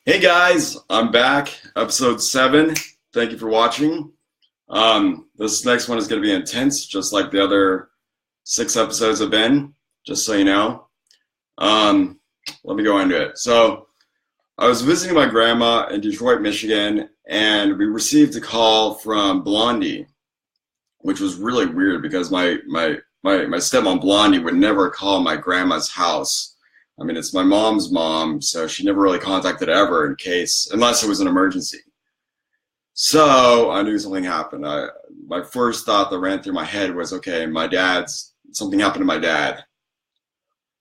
Hey guys, I'm back, episode 7. Thank you for watching. This next one is going to be intense, just like the other 6 episodes have been, just so you know. Let me go into it. So, I was visiting my grandma in Detroit, Michigan, and we received a call from Blondie, which was really weird because my stepmom Blondie would never call my grandma's house. I mean, it's my mom's mom, so she never really contacted ever unless it was an emergency. So I knew something happened. My first thought that ran through my head was, okay, something happened to my dad.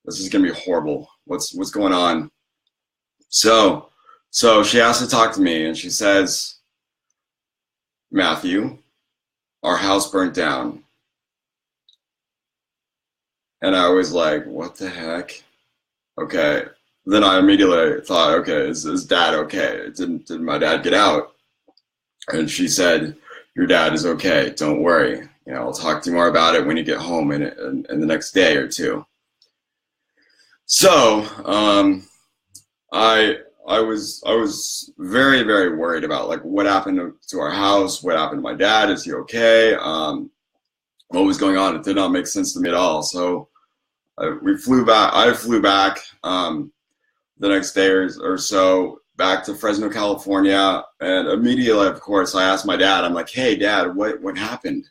This is gonna be horrible. What's going on? So she asked to talk to me, and she says, Matthew, our house burnt down. And I was like, what the heck? Okay. Then I immediately thought, okay, is dad okay? Did my dad get out? And she said, your dad is okay. Don't worry. I'll talk to you more about it when you get home in the next day or two. So, I was very, very worried about like what happened to our house, what happened to my dad, is he okay? What was going on? It did not make sense to me at all. So I flew back the next day or so back to Fresno, California, and immediately, of course, I asked my dad. I'm like, "Hey, Dad, what happened?"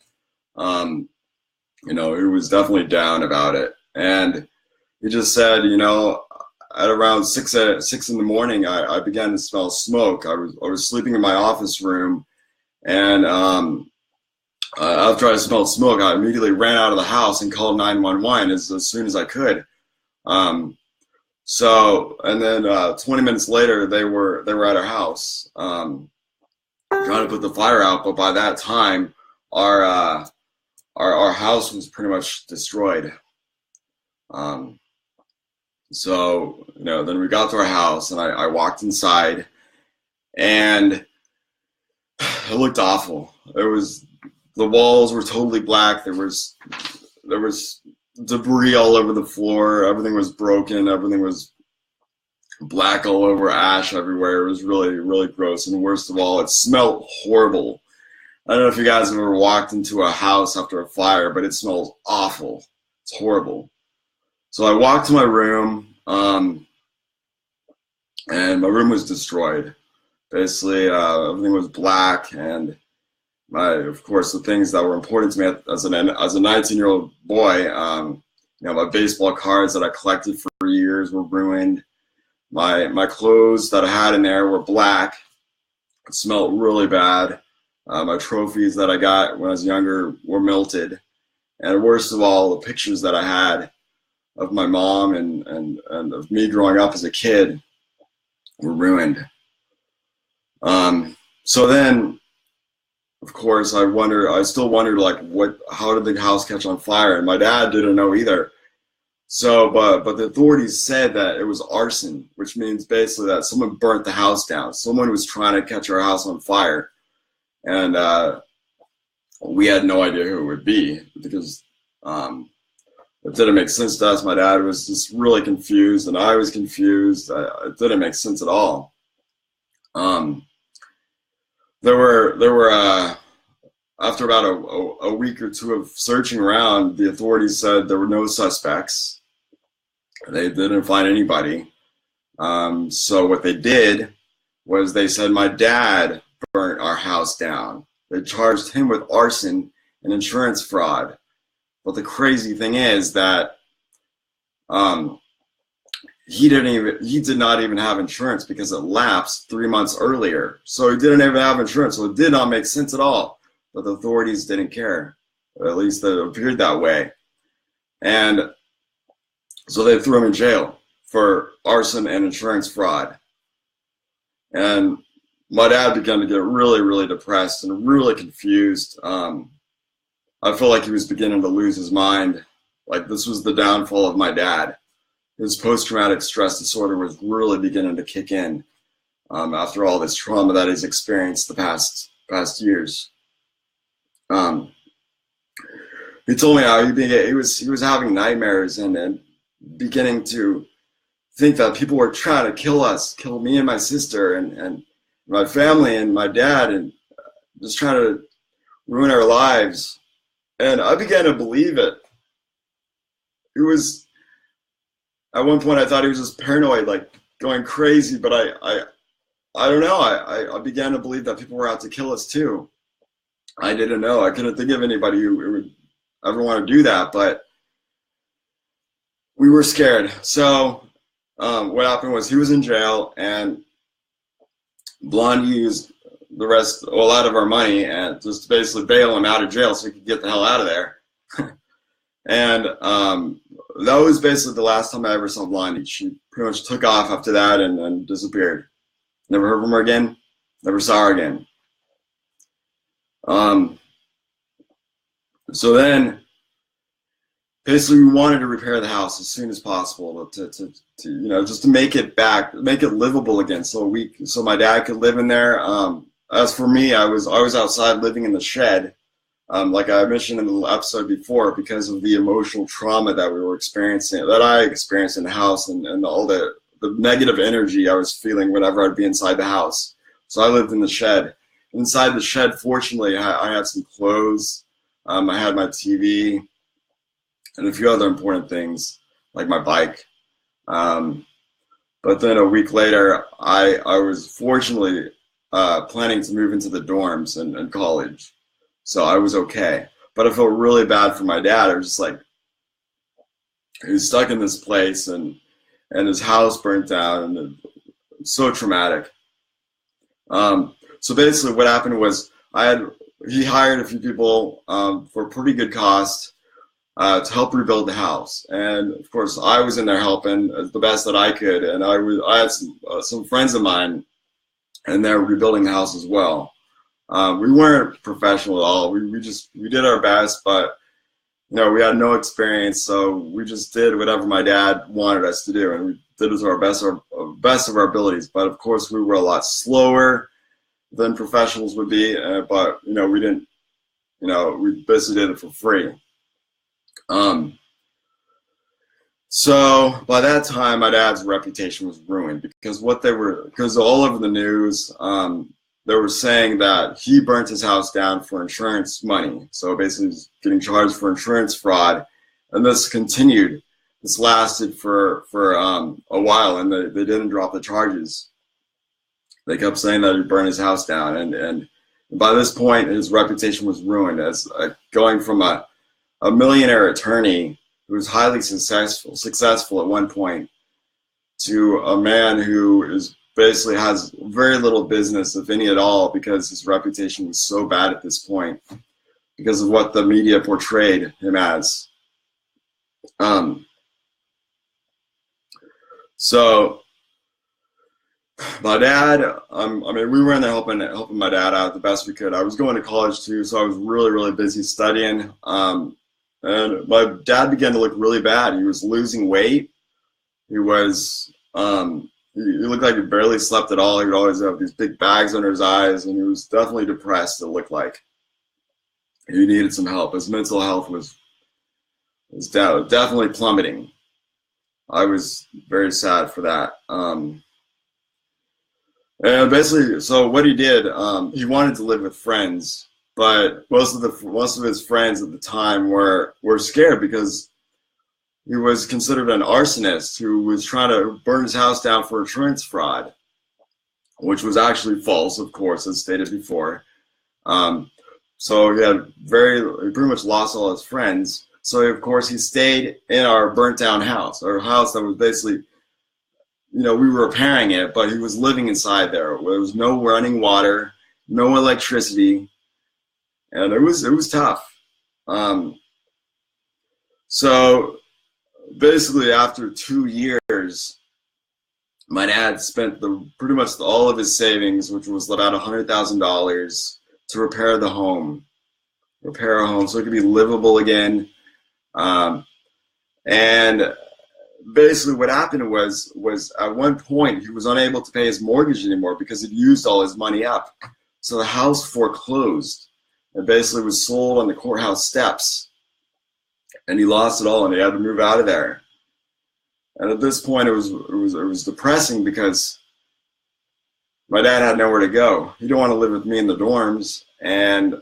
He was definitely down about it, and he just said, at around six in the morning, I began to smell smoke. I was sleeping in my office room, and after I smelled smoke, I immediately ran out of the house and called 911 as soon as I could. And then 20 minutes later, they were at our house trying to put the fire out. But by that time, our house was pretty much destroyed. Then we got to our house, and I walked inside, and it looked awful. The walls were totally black. There was debris all over the floor. Everything was broken. Everything was black all over, ash everywhere. It was really, really gross. And worst of all, it smelled horrible. I don't know if you guys have ever walked into a house after a fire, but it smells awful. It's horrible. So I walked to my room, and my room was destroyed. Basically, everything was black, and of course, the things that were important to me as a 19-year-old boy, my baseball cards that I collected for years were ruined. My clothes that I had in there were black. It smelled really bad. My trophies that I got when I was younger were melted. And worst of all, the pictures that I had of my mom and of me growing up as a kid were ruined. So then, of course, I still wondered, like, how did the house catch on fire? And my dad didn't know either. So, but the authorities said that it was arson, which means basically that someone burnt the house down. Someone was trying to catch our house on fire. And we had no idea who it would be because it didn't make sense to us. My dad was just really confused, and I was confused. It didn't make sense at all. There were after about a week or two of searching around, the authorities said there were no suspects. They didn't find anybody. So what they did was they said my dad burnt our house down. They charged him with arson and insurance fraud. But the crazy thing is that he did not even have insurance because it lapsed 3 months earlier. So he didn't even have insurance. So it did not make sense at all. But the authorities didn't care. Or at least it appeared that way. And so they threw him in jail for arson and insurance fraud. And my dad began to get really, really depressed and really confused. I felt like he was beginning to lose his mind. Like this was the downfall of my dad. His post-traumatic stress disorder was really beginning to kick in after all this trauma that he's experienced the past years. He told me how he was having nightmares and beginning to think that people were trying to kill me and my sister and my family and my dad, and just trying to ruin our lives. And I began to believe it. It was, at one point I thought he was just paranoid, like going crazy, but I don't know. I began to believe that people were out to kill us too. I didn't know. I couldn't think of anybody who would ever want to do that, but we were scared. So what happened was he was in jail, and Blondie used a lot of our money, and just basically bail him out of jail so he could get the hell out of there. And that was basically the last time I ever saw Blondie. She pretty much took off after that and disappeared. Never heard from her again. Never saw her again. So then, basically, we wanted to repair the house as soon as possible to just to make it livable again, so my dad could live in there. As for me, I was outside living in the shed, like I mentioned in the episode before, because of the emotional trauma that I experienced in the house, and all the negative energy I was feeling whenever I'd be inside the house. So I lived in the shed. Inside the shed, fortunately, I had some clothes. I had my TV and a few other important things, like my bike. But then a week later, I was fortunately planning to move into the dorms in college. So I was okay. But I felt really bad for my dad. I was just like, he was stuck in this place, and his house burnt down, and it's so traumatic. So basically what happened was he hired a few people for a pretty good cost to help rebuild the house. And of course I was in there helping the best that I could, and I had some friends of mine, and they're rebuilding the house as well. We weren't professional at all. We did our best, but we had no experience, so we just did whatever my dad wanted us to do, and we did it to our best of our abilities. But of course we were a lot slower than professionals would be, but we didn't, we basically did it for free. So by that time, my dad's reputation was ruined, because all over the news, they were saying that he burnt his house down for insurance money. So basically he's getting charged for insurance fraud, and this continued. This lasted for a while, and they didn't drop the charges. They kept saying that he burned his house down, and by this point, his reputation was ruined as going from a millionaire attorney who was highly successful at one point, to a man who basically has very little business, if any at all, because his reputation was so bad at this point because of what the media portrayed him as. So my dad, we were in there helping my dad out the best we could. I was going to college too, so I was really, really busy studying. And my dad began to look really bad. He was losing weight. He was, he looked like he barely slept at all. He would always have these big bags under his eyes, and he was definitely depressed, it looked like. He needed some help. His mental health was definitely plummeting. I was very sad for that. And basically, so what he did, he wanted to live with friends, but most of his friends at the time were scared, because he was considered an arsonist who was trying to burn his house down for insurance fraud, which was actually false, of course, as stated before. So he pretty much lost all his friends. So of course he stayed in our burnt down house, our house that was basically, we were repairing it, but he was living inside there. There was no running water, no electricity, and it was tough. So basically after 2 years, my dad spent pretty much all of his savings, which was about $100,000, to repair a home so it could be livable again. And basically what happened was at one point he was unable to pay his mortgage anymore because he'd used all his money up. So the house foreclosed and basically was sold on the courthouse steps, and he lost it all, and he had to move out of there. And at this point, it was depressing because my dad had nowhere to go. He didn't want to live with me in the dorms, and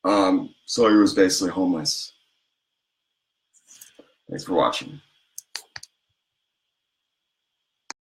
so he was basically homeless. Thanks for watching.